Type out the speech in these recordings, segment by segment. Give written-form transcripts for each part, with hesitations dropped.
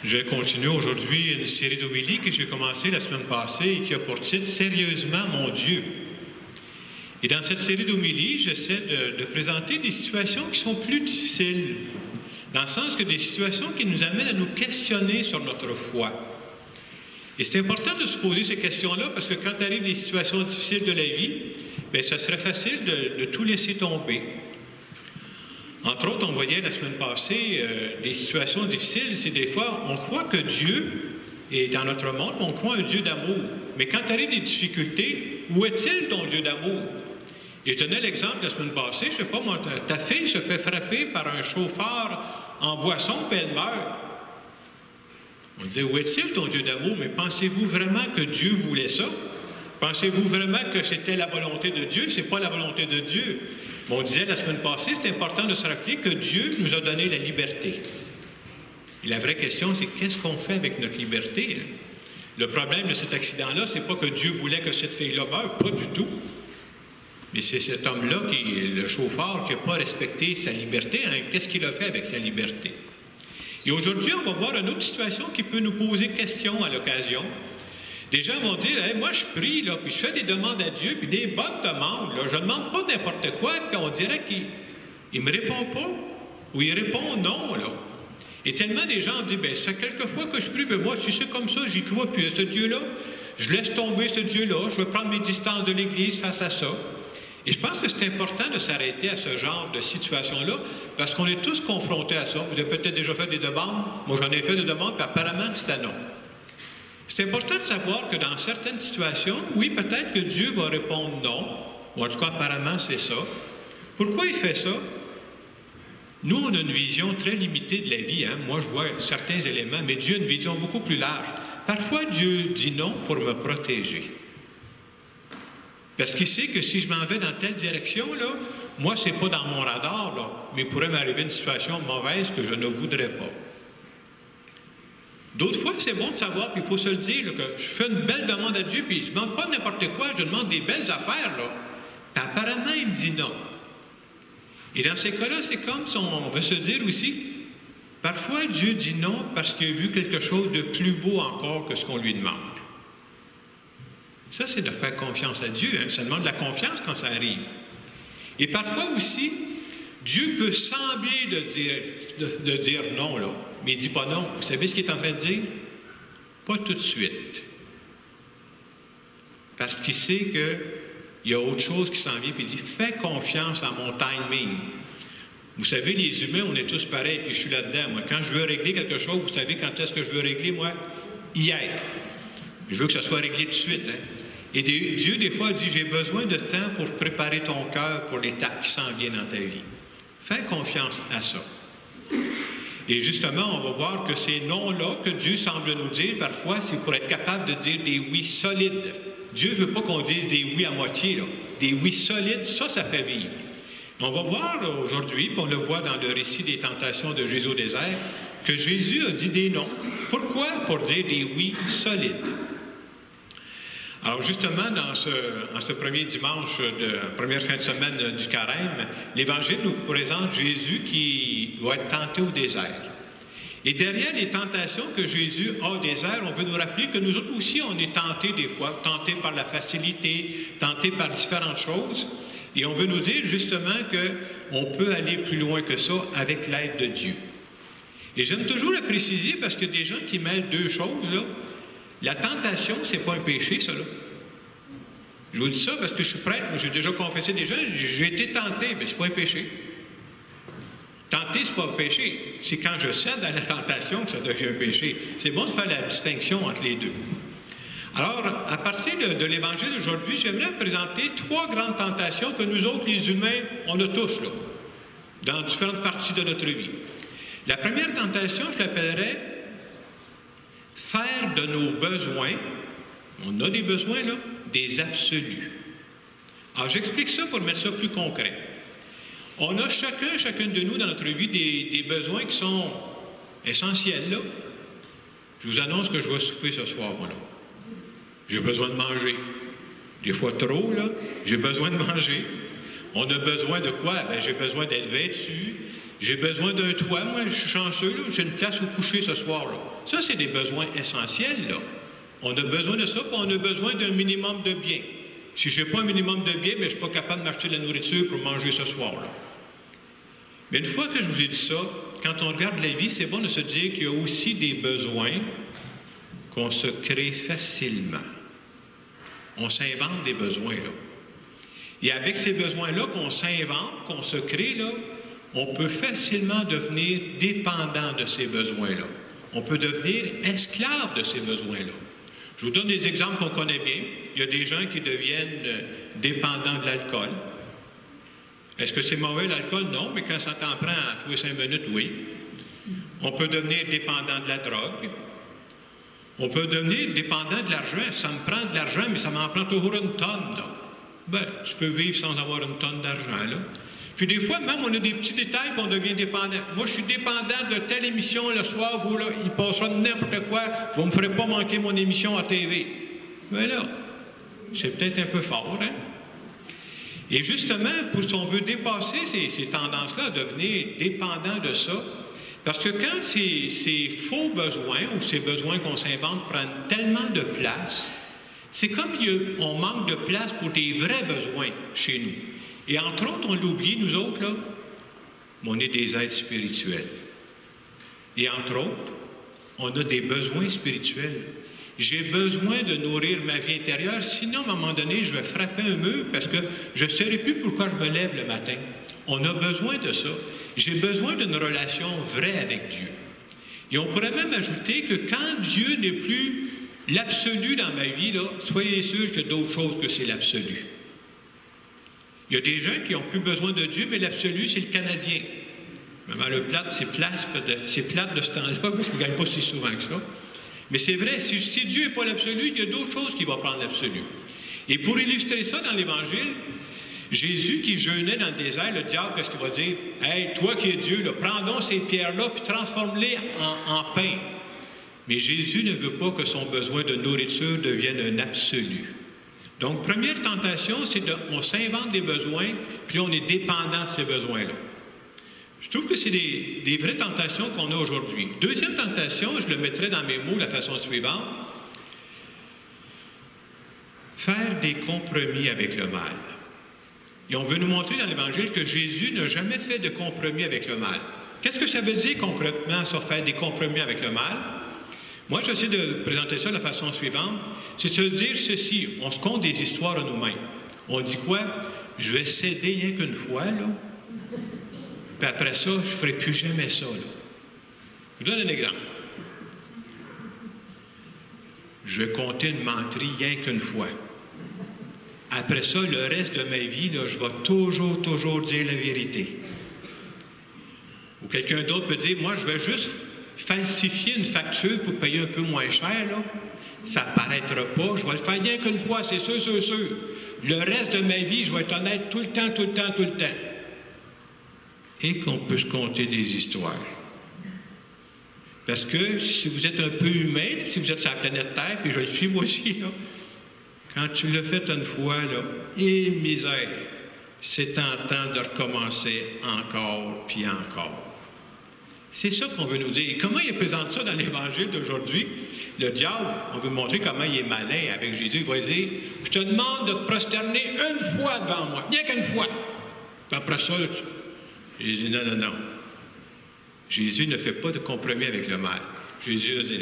Je vais continuer aujourd'hui une série d'homélies que j'ai commencée la semaine passée et qui a pour titre « Sérieusement, mon Dieu ». Et dans cette série d'homélies, j'essaie de présenter des situations qui sont plus difficiles, dans le sens que des situations qui nous amènent à nous questionner sur notre foi. Et c'est important de se poser ces questions-là parce que quand arrivent des situations difficiles de la vie, bien, ça serait facile de tout laisser tomber. Entre autres, on voyait la semaine passée des situations difficiles, c'est des fois, on croit que Dieu est dans notre monde, on croit un Dieu d'amour. Mais quand arrivent des difficultés, où est-il ton Dieu d'amour? Et je donnais l'exemple la semaine passée, je ne sais pas, moi, ta fille se fait frapper par un chauffeur en boisson, puis elle meurt. On disait, où est-il ton Dieu d'amour? Mais pensez-vous vraiment que Dieu voulait ça? Pensez-vous vraiment que c'était la volonté de Dieu? Ce n'est pas la volonté de Dieu. Mais on disait la semaine passée, c'est important de se rappeler que Dieu nous a donné la liberté. Et la vraie question, c'est qu'est-ce qu'on fait avec notre liberté? Le problème de cet accident-là, c'est pas que Dieu voulait que cette fille-là meure, pas du tout. Mais c'est cet homme-là, le chauffeur, qui n'a pas respecté sa liberté. Hein? Qu'est-ce qu'il a fait avec sa liberté? Et aujourd'hui, on va voir une autre situation qui peut nous poser question à l'occasion. Des gens vont dire, hey, moi je prie, là, puis je fais des demandes à Dieu, puis des bonnes demandes. Là, je ne demande pas n'importe quoi, puis on dirait qu'il ne me répond pas, ou il répond non. Là. Et tellement des gens disent, bien, c'est quelquefois que je prie, mais moi, si c'est comme ça, j'y crois plus à ce Dieu-là. Je laisse tomber ce Dieu-là, je vais prendre mes distances de l'Église face à ça. Et je pense que c'est important de s'arrêter à ce genre de situation-là, parce qu'on est tous confrontés à ça. Vous avez peut-être déjà fait des demandes. Moi, j'en ai fait des demandes, puis apparemment, c'était non. C'est important de savoir que dans certaines situations, oui, peut-être que Dieu va répondre non, ou en tout cas, apparemment, c'est ça. Pourquoi il fait ça? Nous, on a une vision très limitée de la vie. Hein? Moi, je vois certains éléments, mais Dieu a une vision beaucoup plus large. Parfois, Dieu dit non pour me protéger. Parce qu'il sait que si je m'en vais dans telle direction, là, moi, ce n'est pas dans mon radar, là, mais il pourrait m'arriver une situation mauvaise que je ne voudrais pas. D'autres fois, c'est bon de savoir, puis il faut se le dire, là, que je fais une belle demande à Dieu, puis je ne demande pas n'importe quoi, je demande des belles affaires, là. Puis apparemment, il me dit non. Et dans ces cas-là, c'est comme si on veut se dire aussi, parfois Dieu dit non parce qu'il a vu quelque chose de plus beau encore que ce qu'on lui demande. Ça, c'est de faire confiance à Dieu. Hein? Ça demande de la confiance quand ça arrive. Et parfois aussi, Dieu peut sembler de dire non, là, mais il ne dit pas non. Vous savez ce qu'il est en train de dire? Pas tout de suite. Parce qu'il sait qu'il y a autre chose qui s'en vient, puis il dit, fais confiance à mon timing. Vous savez, les humains, on est tous pareils, puis je suis là-dedans. Moi, quand je veux régler quelque chose, vous savez quand est-ce que je veux régler, moi? Hier. Je veux que ça soit réglé tout de suite. Hein? Et Dieu, des fois, dit, j'ai besoin de temps pour préparer ton cœur pour l'étape qui s'en vient dans ta vie. Fais confiance à ça. Et justement, on va voir que ces noms-là que Dieu semble nous dire, parfois, c'est pour être capable de dire des oui solides. Dieu ne veut pas qu'on dise des oui à moitié. Là. Des oui solides, ça fait vivre. On va voir aujourd'hui, puis on le voit dans le récit des tentations de Jésus au désert, que Jésus a dit des noms. Pourquoi? Pour dire des oui solides. Alors justement, en ce premier dimanche de première fin de semaine du Carême, l'Évangile nous présente Jésus qui va être tenté au désert. Et derrière les tentations que Jésus a au désert, on veut nous rappeler que nous autres aussi, on est tentés des fois, tentés par la facilité, tentés par différentes choses. Et on veut nous dire justement qu'on peut aller plus loin que ça avec l'aide de Dieu. Et j'aime toujours le préciser parce que des gens qui mêlent deux choses, là, la tentation, ce n'est pas un péché, ça, là. Je vous dis ça parce que je suis prêtre, moi, j'ai déjà confessé des gens, j'ai été tenté, mais ce n'est pas un péché. Tenter, ce n'est pas un péché. C'est quand je cède à la tentation que ça devient un péché. C'est bon de faire la distinction entre les deux. Alors, à partir de l'Évangile d'aujourd'hui, j'aimerais présenter trois grandes tentations que nous autres, les humains, on a tous, là, dans différentes parties de notre vie. La première tentation, je l'appellerais faire de nos besoins, on a des besoins, là, des absolus. Alors, j'explique ça pour mettre ça plus concret. On a chacune de nous dans notre vie des besoins qui sont essentiels, là. Je vous annonce que je vais souper ce soir, moi, là. J'ai besoin de manger. Des fois trop, là. J'ai besoin de manger. On a besoin de quoi? Bien, j'ai besoin d'être vêtu. J'ai besoin d'un toit, moi, je suis chanceux, là, j'ai une place où coucher ce soir. Là. Ça, c'est des besoins essentiels. Là. On a besoin de ça, puis on a besoin d'un minimum de biens. Si je n'ai pas un minimum de biens, mais je ne suis pas capable de m'acheter de la nourriture pour manger ce soir-là. Mais une fois que je vous ai dit ça, quand on regarde la vie, c'est bon de se dire qu'il y a aussi des besoins qu'on se crée facilement. On s'invente des besoins, là. Et avec ces besoins-là qu'on s'invente, qu'on se crée, là, on peut facilement devenir dépendant de ces besoins-là. On peut devenir esclave de ces besoins-là. Je vous donne des exemples qu'on connaît bien. Il y a des gens qui deviennent dépendants de l'alcool. Est-ce que c'est mauvais l'alcool? Non, mais quand ça t'en prend à tous les 5 minutes, oui. On peut devenir dépendant de la drogue. On peut devenir dépendant de l'argent. Ça me prend de l'argent, mais ça m'en prend toujours une tonne, là. Ben, tu peux vivre sans avoir une tonne d'argent, là. Puis des fois, même, on a des petits détails qu'on devient dépendant. Moi, je suis dépendant de telle émission le soir, vous, là, il passera de n'importe quoi, vous ne me ferez pas manquer mon émission à TV. Mais là, c'est peut-être un peu fort, hein? Et justement, si on veut dépasser ces tendances-là, devenir dépendant de ça, parce que quand ces faux besoins ou ces besoins qu'on s'invente prennent tellement de place, c'est comme on manque de place pour des vrais besoins chez nous. Et entre autres, on l'oublie, nous autres, là, mais on est des êtres spirituels. Et entre autres, on a des besoins spirituels. J'ai besoin de nourrir ma vie intérieure, sinon, à un moment donné, je vais frapper un mur parce que je ne saurais plus pourquoi je me lève le matin. On a besoin de ça. J'ai besoin d'une relation vraie avec Dieu. Et on pourrait même ajouter que quand Dieu n'est plus l'absolu dans ma vie, là, soyez sûrs qu'il y a d'autres choses que c'est l'absolu. Il y a des gens qui n'ont plus besoin de Dieu, mais l'absolu, c'est le Canadien. Même le plate, c'est plate de ce temps-là, parce qu'il ne gagne pas si souvent que ça. Mais c'est vrai, si Dieu n'est pas l'absolu, il y a d'autres choses qui vont prendre l'absolu. Et pour illustrer ça dans l'Évangile, Jésus qui jeûnait dans le désert, le diable, qu'est-ce qu'il va dire? « Hey, toi qui es Dieu, là, prends donc ces pierres-là puis transforme-les en pain. » Mais Jésus ne veut pas que son besoin de nourriture devienne un absolu. Donc, première tentation, c'est on s'invente des besoins, puis on est dépendant de ces besoins-là. Je trouve que c'est des vraies tentations qu'on a aujourd'hui. Deuxième tentation, je le mettrai dans mes mots de la façon suivante. Faire des compromis avec le mal. Et on veut nous montrer dans l'Évangile que Jésus n'a jamais fait de compromis avec le mal. Qu'est-ce que ça veut dire concrètement, ça, faire des compromis avec le mal? Moi, j'essaie de présenter ça de la façon suivante. C'est de se dire ceci, on se conte des histoires à nous-mêmes. On dit quoi? Je vais céder rien qu'une fois, là. Puis après ça, je ne ferai plus jamais ça, là. Je vous donne un exemple. Je vais compter une menterie rien qu'une fois. Après ça, le reste de ma vie, là, je vais toujours dire la vérité. Ou quelqu'un d'autre peut dire, moi, je vais juste falsifier une facture pour payer un peu moins cher, là. Ça ne paraîtra pas. Je vais le faire rien qu'une fois, c'est sûr. Le reste de ma vie, je vais être honnête tout le temps. Et qu'on peut se conter des histoires. Parce que si vous êtes un peu humain, si vous êtes sur la planète Terre, puis je le suis moi aussi, là, quand tu l'as fait une fois, là, et misère, c'est tentant de recommencer encore, puis encore. C'est ça qu'on veut nous dire. Et comment il présente ça dans l'Évangile d'aujourd'hui? Le diable, on veut montrer comment il est malin avec Jésus. Il va dire, je te demande de te prosterner une fois devant moi, rien qu'une fois. Puis après ça, Jésus dit, non. Jésus ne fait pas de compromis avec le mal. Jésus a dit,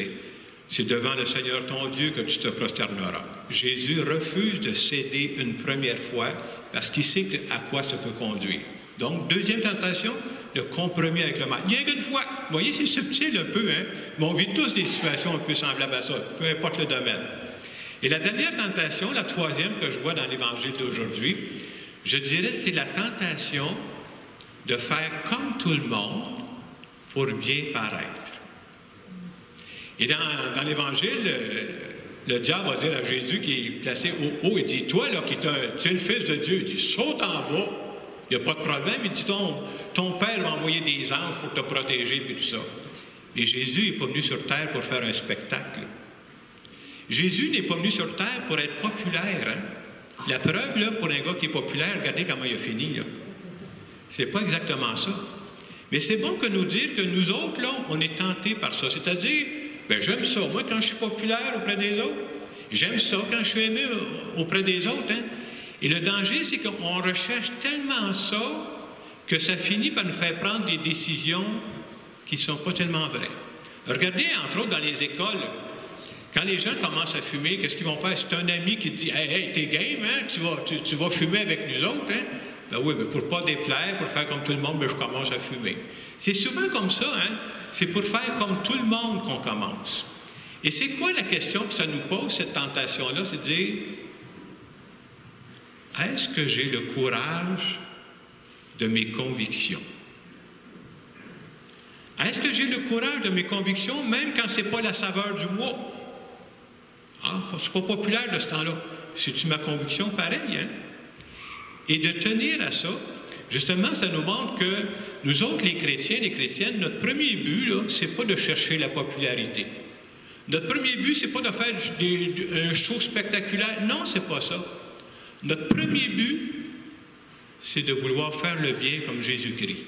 c'est devant le Seigneur ton Dieu que tu te prosterneras. Jésus refuse de céder une première fois parce qu'il sait à quoi ça peut conduire. Donc, deuxième tentation, le compromis avec le mal. Rien qu'une fois. Vous voyez, c'est subtil un peu, hein? Mais on vit tous des situations un peu semblables à ça, peu importe le domaine. Et la dernière tentation, la troisième que je vois dans l'Évangile d'aujourd'hui, je dirais c'est la tentation de faire comme tout le monde pour bien paraître. Et dans l'Évangile, le diable va dire à Jésus qui est placé au haut, il dit, toi, là, tu es le Fils de Dieu, il dit, saute en bas, il n'y a pas de problème, il dit, ton Père va envoyer des anges pour te protéger, puis tout ça. Et Jésus n'est pas venu sur terre pour faire un spectacle. Jésus n'est pas venu sur terre pour être populaire. Hein? La preuve, là, pour un gars qui est populaire, regardez comment il a fini, là. C'est pas exactement ça. Mais c'est bon que nous dire que nous autres, là, on est tentés par ça. C'est-à-dire, bien, j'aime ça, moi, quand je suis populaire auprès des autres. J'aime ça quand je suis aimé auprès des autres. Hein? Et le danger, c'est qu'on recherche tellement ça que ça finit par nous faire prendre des décisions qui ne sont pas tellement vraies. Regardez, entre autres, dans les écoles, quand les gens commencent à fumer, qu'est-ce qu'ils vont faire? C'est un ami qui dit « Hey, t'es game, hein? Tu vas fumer avec nous autres, hein? » Ben oui, mais pour ne pas déplaire, pour faire comme tout le monde, ben je commence à fumer. C'est souvent comme ça, hein? C'est pour faire comme tout le monde qu'on commence. Et c'est quoi la question que ça nous pose, cette tentation-là? C'est de dire, est-ce que j'ai le courage de mes convictions? Est-ce que j'ai le courage de mes convictions, même quand ce n'est pas la saveur du mois? Ah, c'est pas populaire de ce temps-là. C'est-tu ma conviction pareil, hein? Et de tenir à ça, justement, ça nous montre que nous autres, les chrétiens, les chrétiennes, notre premier but, là, c'est pas de chercher la popularité. Notre premier but, c'est pas de faire un show spectaculaire. Non, c'est pas ça. Notre premier but, c'est de vouloir faire le bien comme Jésus-Christ.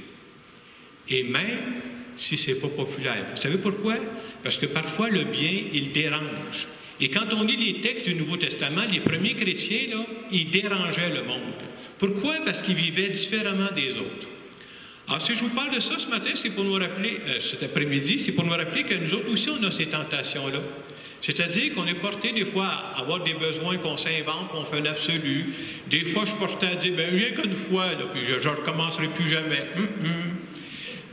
Et même si c'est pas populaire. Vous savez pourquoi? Parce que parfois, le bien, il dérange. Et quand on lit les textes du Nouveau Testament, les premiers chrétiens, là, ils dérangeaient le monde. Pourquoi? Parce qu'ils vivaient différemment des autres. Alors, si je vous parle de ça ce matin, c'est pour nous rappeler, cet après-midi, c'est pour nous rappeler que nous autres aussi, on a ces tentations-là. C'est-à-dire qu'on est porté des fois à avoir des besoins qu'on s'invente, qu'on fait un absolu. Des fois, je suis porté à dire, bien, rien qu'une fois, là, puis je ne recommencerai plus jamais.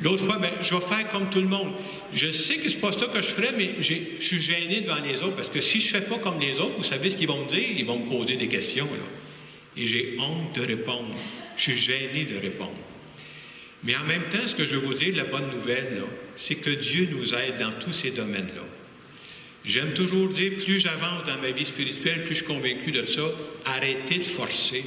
L'autre fois, bien, je vais faire comme tout le monde. Je sais que ce n'est pas ça que je ferais, mais je suis gêné devant les autres, parce que si je ne fais pas comme les autres, vous savez ce qu'ils vont me dire? Ils vont me poser des questions, là. Et j'ai honte de répondre. Je suis gêné de répondre. Mais en même temps, ce que je veux vous dire, la bonne nouvelle, là, c'est que Dieu nous aide dans tous ces domaines-là. J'aime toujours dire, plus j'avance dans ma vie spirituelle, plus je suis convaincu de ça, arrêtez de forcer.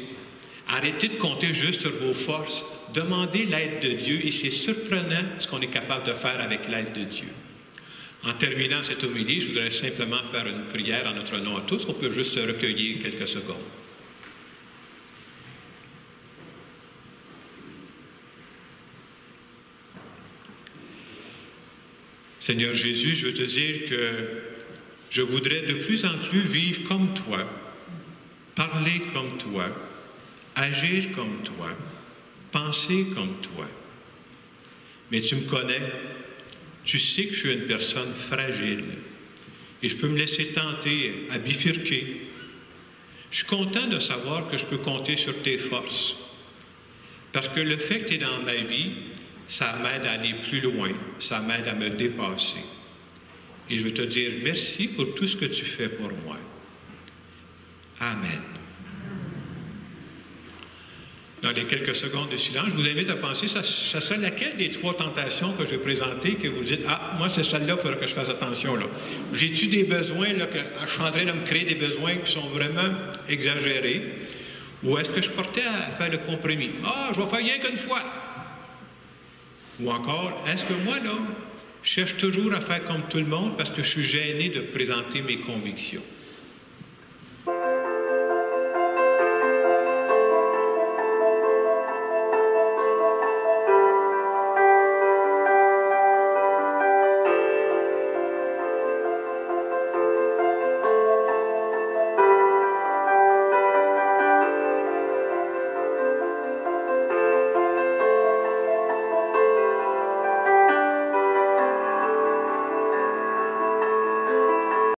Arrêtez de compter juste sur vos forces. Demandez l'aide de Dieu et c'est surprenant ce qu'on est capable de faire avec l'aide de Dieu. En terminant cette homélie, je voudrais simplement faire une prière en notre nom à tous. On peut juste se recueillir quelques secondes. Seigneur Jésus, je veux te dire que je voudrais de plus en plus vivre comme toi, parler comme toi, agir comme toi, penser comme toi. Mais tu me connais, tu sais que je suis une personne fragile et je peux me laisser tenter à bifurquer. Je suis content de savoir que je peux compter sur tes forces parce que le fait que tu es dans ma vie, ça m'aide à aller plus loin, ça m'aide à me dépasser. Et je veux te dire merci pour tout ce que tu fais pour moi. Amen. Dans les quelques secondes de silence, je vous invite à penser, ça serait laquelle des trois tentations que je vais présenter que vous dites, ah, moi, c'est celle-là, il faudrait que je fasse attention, là. J'ai-tu des besoins, là, que je suis en train de me créer des besoins qui sont vraiment exagérés? Ou est-ce que je portais à faire le compromis? Ah, je vais faire rien qu'une fois. Ou encore, est-ce que moi, là, je cherche toujours à faire comme tout le monde parce que je suis gêné de présenter mes convictions?